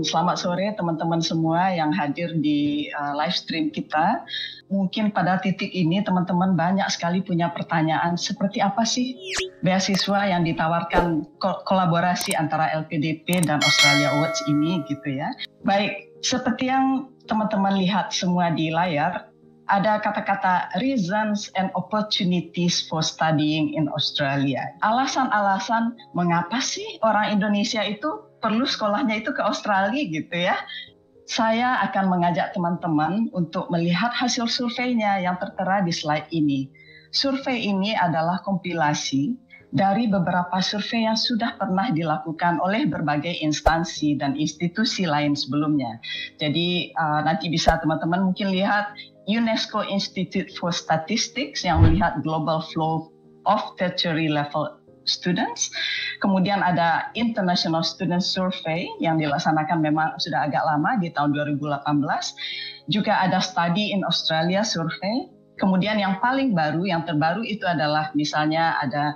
Selamat sore teman-teman semua yang hadir di live stream kita. Mungkin pada titik ini teman-teman banyak sekali punya pertanyaan, seperti apa sih beasiswa yang ditawarkan kolaborasi antara LPDP dan Australia Awards ini gitu ya. Baik, seperti yang teman-teman lihat semua di layar, ada kata-kata reasons and opportunities for studying in Australia. Alasan-alasan mengapa sih orang Indonesia itu perlu sekolahnya itu ke Australia gitu ya. Saya akan mengajak teman-teman untuk melihat hasil surveinya yang tertera di slide ini. Survei ini adalah kompilasi dari beberapa survei yang sudah pernah dilakukan oleh berbagai instansi dan institusi lain sebelumnya. Jadi nanti bisa teman-teman mungkin lihat UNESCO Institute for Statistics yang melihat global flow of tertiary level students. Kemudian ada International Student Survey yang dilaksanakan memang sudah agak lama di tahun 2018. Juga ada Study in Australia Survey. Kemudian yang paling baru, yang terbaru itu adalah misalnya ada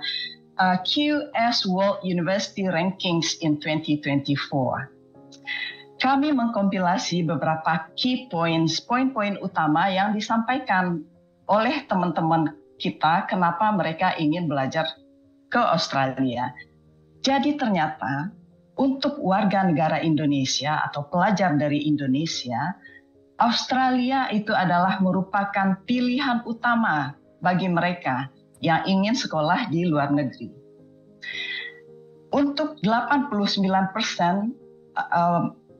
QS World University Rankings in 2024. Kami mengkompilasi beberapa key points, poin-poin utama yang disampaikan oleh teman-teman kita kenapa mereka ingin belajar ke Australia. Jadi ternyata untuk warga negara Indonesia atau pelajar dari Indonesia, Australia itu adalah merupakan pilihan utama bagi mereka yang ingin sekolah di luar negeri. Untuk 89%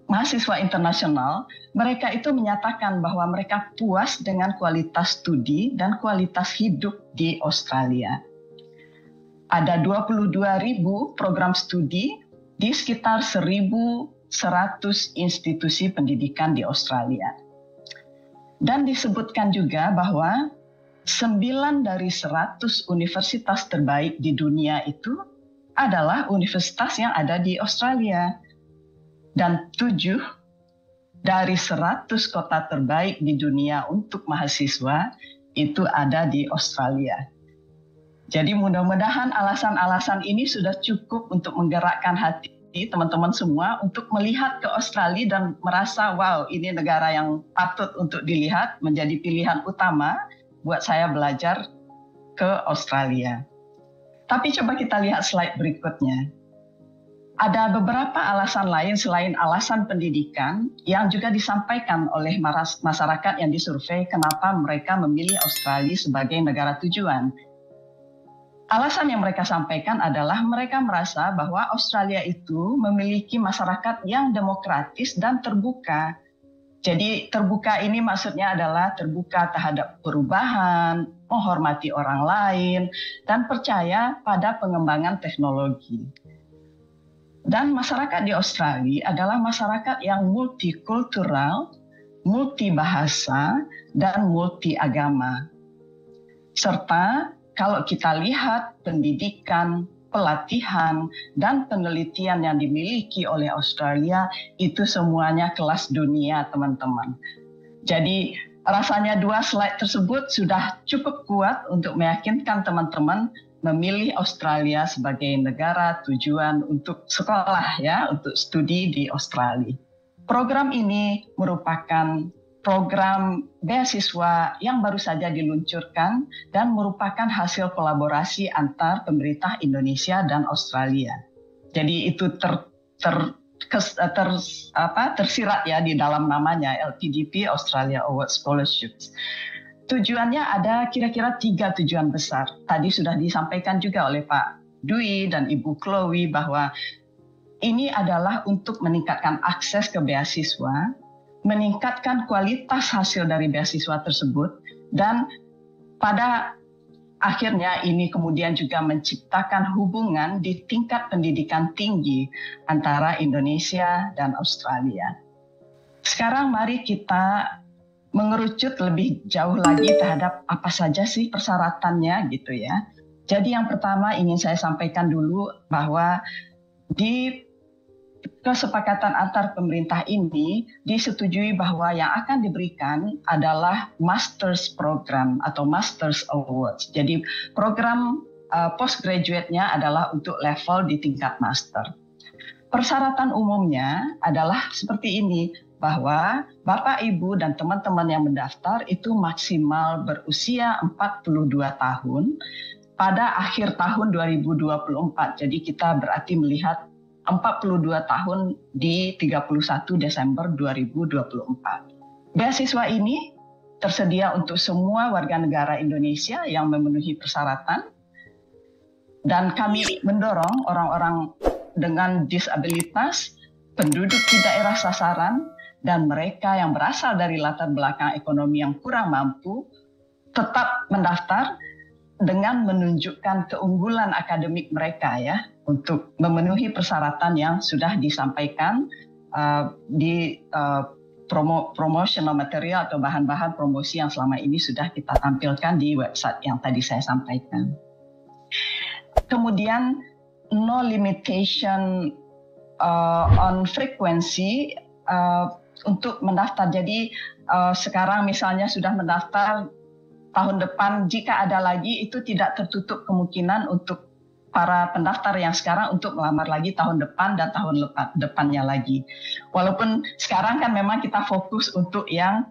mahasiswa internasional, mereka itu menyatakan bahwa mereka puas dengan kualitas studi dan kualitas hidup di Australia. Ada 22.000 program studi di sekitar 1.100 institusi pendidikan di Australia. Dan disebutkan juga bahwa 9 dari 100 universitas terbaik di dunia itu adalah universitas yang ada di Australia. Dan 7 dari 100 kota terbaik di dunia untuk mahasiswa itu ada di Australia. Jadi mudah-mudahan alasan-alasan ini sudah cukup untuk menggerakkan hati teman-teman semua untuk melihat ke Australia dan merasa wow, ini negara yang patut untuk dilihat, menjadi pilihan utama buat saya belajar ke Australia. Tapi coba kita lihat slide berikutnya. Ada beberapa alasan lain selain alasan pendidikan yang juga disampaikan oleh masyarakat yang disurvei kenapa mereka memilih Australia sebagai negara tujuan. Alasan yang mereka sampaikan adalah mereka merasa bahwa Australia itu memiliki masyarakat yang demokratis dan terbuka. Jadi terbuka ini maksudnya adalah terbuka terhadap perubahan, menghormati orang lain, dan percaya pada pengembangan teknologi. Dan masyarakat di Australia adalah masyarakat yang multikultural, multibahasa, dan multiagama. Serta kalau kita lihat pendidikan, pelatihan, dan penelitian yang dimiliki oleh Australia, itu semuanya kelas dunia, teman-teman. Jadi rasanya 2 slide tersebut sudah cukup kuat untuk meyakinkan teman-teman memilih Australia sebagai negara tujuan untuk sekolah ya, untuk studi di Australia. Program ini merupakan program beasiswa yang baru saja diluncurkan dan merupakan hasil kolaborasi antar pemerintah Indonesia dan Australia. Jadi itu tersirat ya di dalam namanya LPDP Australia Awards Scholarships. Tujuannya ada kira-kira 3 tujuan besar. Tadi sudah disampaikan juga oleh Pak Dwi dan Ibu Chloe bahwa ini adalah untuk meningkatkan akses ke beasiswa, meningkatkan kualitas hasil dari beasiswa tersebut, dan pada akhirnya ini kemudian juga menciptakan hubungan di tingkat pendidikan tinggi antara Indonesia dan Australia. Sekarang mari kita mengerucut lebih jauh lagi terhadap apa saja sih persyaratannya gitu ya. Jadi yang pertama ingin saya sampaikan dulu bahwa di kesepakatan antar pemerintah ini disetujui bahwa yang akan diberikan adalah Master's Program atau Master's Awards. Jadi program postgraduate-nya adalah untuk level di tingkat master. Persyaratan umumnya adalah seperti ini, bahwa Bapak, Ibu, dan teman-teman yang mendaftar itu maksimal berusia 42 tahun pada akhir tahun 2024. Jadi kita berarti melihat 42 tahun di 31 Desember 2024. Beasiswa ini tersedia untuk semua warga negara Indonesia yang memenuhi persyaratan, dan kami mendorong orang-orang dengan disabilitas, penduduk di daerah sasaran, dan mereka yang berasal dari latar belakang ekonomi yang kurang mampu tetap mendaftar dengan menunjukkan keunggulan akademik mereka ya, untuk memenuhi persyaratan yang sudah disampaikan di promotional material atau bahan-bahan promosi yang selama ini sudah kita tampilkan di website yang tadi saya sampaikan. Kemudian no limitation on frequency untuk mendaftar. Jadi sekarang misalnya sudah mendaftar, tahun depan jika ada lagi itu tidak tertutup kemungkinan untuk para pendaftar yang sekarang untuk melamar lagi tahun depan dan tahun depannya lagi. Walaupun sekarang kan memang kita fokus untuk yang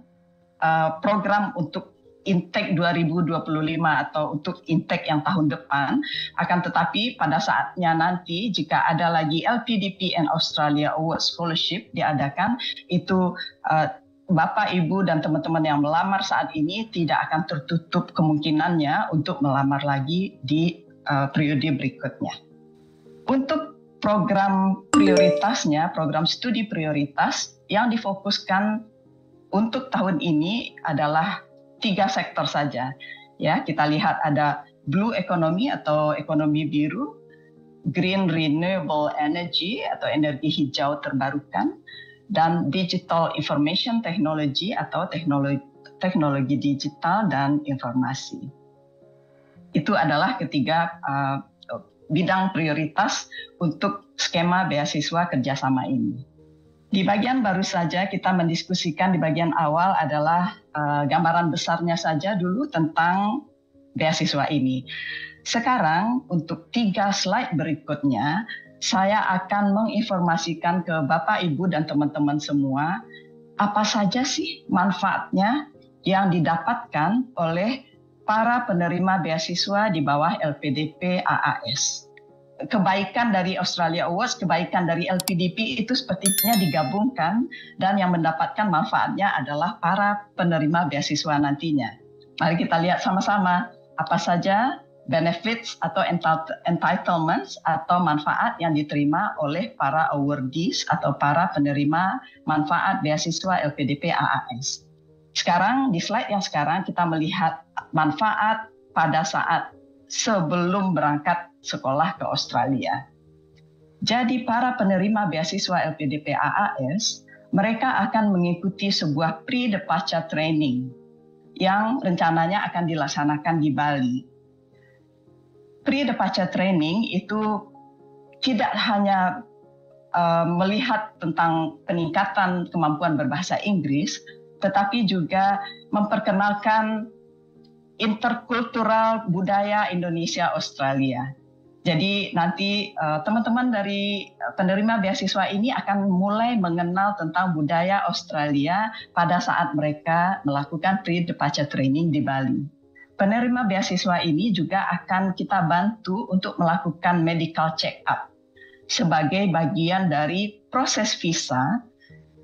program untuk intake 2025 atau untuk intake yang tahun depan, akan tetapi pada saatnya nanti jika ada lagi LPDP and Australia Award Scholarship diadakan, itu Bapak, Ibu, dan teman-teman yang melamar saat ini tidak akan tertutup kemungkinannya untuk melamar lagi di periode berikutnya. Untuk program prioritasnya, program studi prioritas yang difokuskan untuk tahun ini adalah 3 sektor saja. Ya, kita lihat ada blue economy atau ekonomi biru, green renewable energy atau energi hijau terbarukan, dan digital information technology atau teknologi digital dan informasi. Itu adalah ketiga bidang prioritas untuk skema beasiswa kerjasama ini. Di bagian baru saja kita mendiskusikan di bagian awal adalah gambaran besarnya saja dulu tentang beasiswa ini. Sekarang untuk 3 slide berikutnya, saya akan menginformasikan ke Bapak, Ibu, dan teman-teman semua apa saja sih manfaatnya yang didapatkan oleh para penerima beasiswa di bawah LPDP AAS. Kebaikan dari Australia Awards, kebaikan dari LPDP itu sepertinya digabungkan, dan yang mendapatkan manfaatnya adalah para penerima beasiswa nantinya. Mari kita lihat sama-sama apa saja benefits atau entitlements atau manfaat yang diterima oleh para awardees atau para penerima manfaat beasiswa LPDP AAS. Sekarang di slide yang sekarang kita melihat manfaat pada saat sebelum berangkat sekolah ke Australia. Jadi para penerima beasiswa LPDP AAS, mereka akan mengikuti sebuah pre-departure training yang rencananya akan dilaksanakan di Bali. Pre-departure training itu tidak hanya melihat tentang peningkatan kemampuan berbahasa Inggris, tetapi juga memperkenalkan interkultural budaya Indonesia Australia. Jadi nanti teman-teman dari penerima beasiswa ini akan mulai mengenal tentang budaya Australia pada saat mereka melakukan pre-departure training di Bali. Penerima beasiswa ini juga akan kita bantu untuk melakukan medical check-up sebagai bagian dari proses visa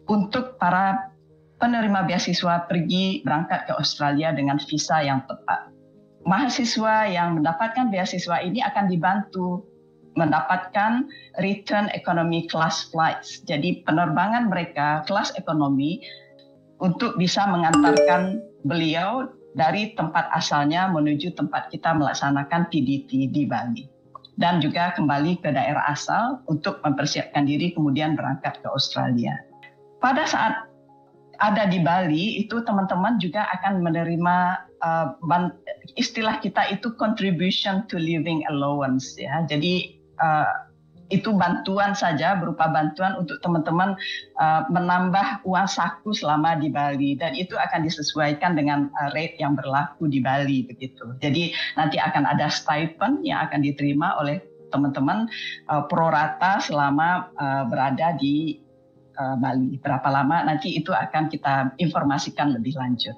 untuk para penerima beasiswa pergi berangkat ke Australia dengan visa yang tepat. Mahasiswa yang mendapatkan beasiswa ini akan dibantu mendapatkan return economy class flights. Jadi penerbangan mereka kelas ekonomi untuk bisa mengantarkan beliau dari tempat asalnya menuju tempat kita melaksanakan PDT di Bali. Dan juga kembali ke daerah asal untuk mempersiapkan diri kemudian berangkat ke Australia. Pada saat ada di Bali, itu teman-teman juga akan menerima istilah kita itu contribution to living allowance ya. Jadi itu bantuan saja, berupa bantuan untuk teman-teman menambah uang saku selama di Bali, dan itu akan disesuaikan dengan rate yang berlaku di Bali begitu. Jadi nanti akan ada stipend yang akan diterima oleh teman-teman pro rata selama berada di Bali. Berapa lama nanti itu akan kita informasikan lebih lanjut.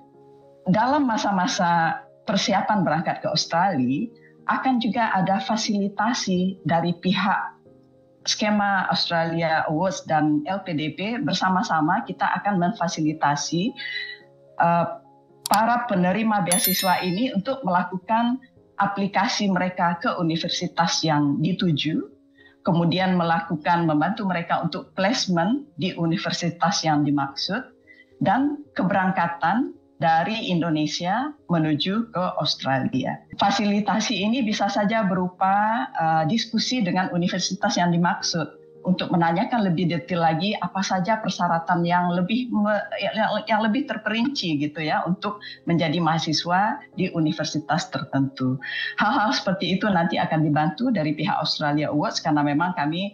Dalam masa-masa persiapan berangkat ke Australia, akan juga ada fasilitasi dari pihak skema Australia Awards dan LPDP. Bersama-sama kita akan memfasilitasi para penerima beasiswa ini untuk melakukan aplikasi mereka ke universitas yang dituju, kemudian membantu mereka untuk placement di universitas yang dimaksud, dan keberangkatan dari Indonesia menuju ke Australia. Fasilitasi ini bisa saja berupa diskusi dengan universitas yang dimaksud untuk menanyakan lebih detail lagi apa saja persyaratan yang lebih terperinci gitu ya untuk menjadi mahasiswa di universitas tertentu. Hal-hal seperti itu nanti akan dibantu dari pihak Australia Awards karena memang kami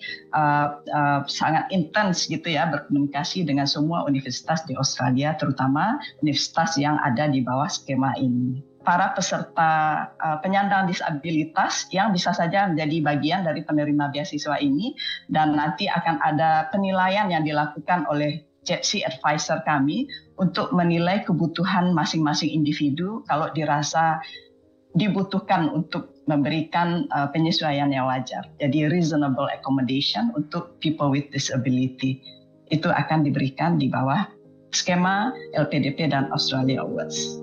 sangat intens gitu ya berkomunikasi dengan semua universitas di Australia, terutama universitas yang ada di bawah skema ini. Para peserta penyandang disabilitas yang bisa saja menjadi bagian dari penerima beasiswa ini, dan nanti akan ada penilaian yang dilakukan oleh JETSI advisor kami untuk menilai kebutuhan masing-masing individu kalau dirasa dibutuhkan untuk memberikan penyesuaian yang wajar. Jadi reasonable accommodation untuk people with disability itu akan diberikan di bawah skema LPDP dan Australia Awards.